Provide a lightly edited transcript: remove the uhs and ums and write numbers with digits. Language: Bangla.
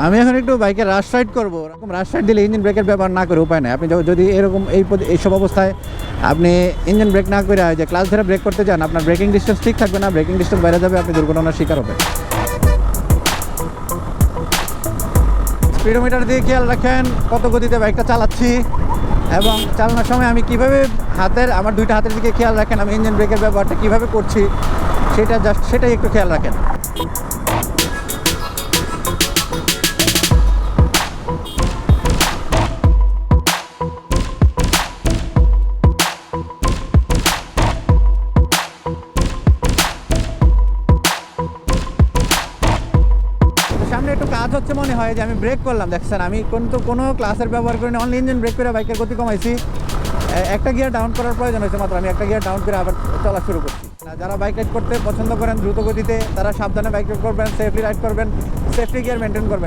আমি এখন একটু বাইকে রাশ রাইড করবো, এরকম রাশ রাইড দিলে ইঞ্জিন ব্রেকের ব্যবহার না করে উপায় নেই। আপনি যদি এরকম এইসব অবস্থায় আপনি ইঞ্জিন ব্রেক না করে যে ক্লাস ধরে ব্রেক করতে চান, আপনার ব্রেকিং ডিস্টেন্স ঠিক থাকবে না, ব্রেকিং ডিস্টেন্স বেড়ে যাবে, আপনি দুর্ঘটনার শিকার হবেন। স্পিডোমিটার দিয়ে খেয়াল রাখেন কত গতিতে বাইকটা চালাচ্ছি এবং চালানোর সময় আমি কিভাবে আমার দুইটা হাতের দিকে খেয়াল রাখেন, আমি ইঞ্জিন ব্রেকের ব্যবহারটা কিভাবে করছি সেটাই একটু খেয়াল রাখেন। সামনে একটু কাজ হচ্ছে মনে হয় যে আমি ব্রেক করলাম, দেখছেন আমি কোনো ক্লাসের ব্যবহার করিনি, অনলি ইঞ্জিন ব্রেক করে বাইকের গতি কমাইছি। একটা গিয়ার ডাউন করার প্রয়োজন হয়েছে মাত্র, আমি একটা গিয়ার ডাউন করে আবার চলা শুরু করছি। যারা বাইক রাইড করতে পছন্দ করেন দ্রুত গতিতে, তারা সাবধানে বাইক রাইড করবেন, সেফলি রাইড করবেন, সেফটি গিয়ার মেনটেন করবেন।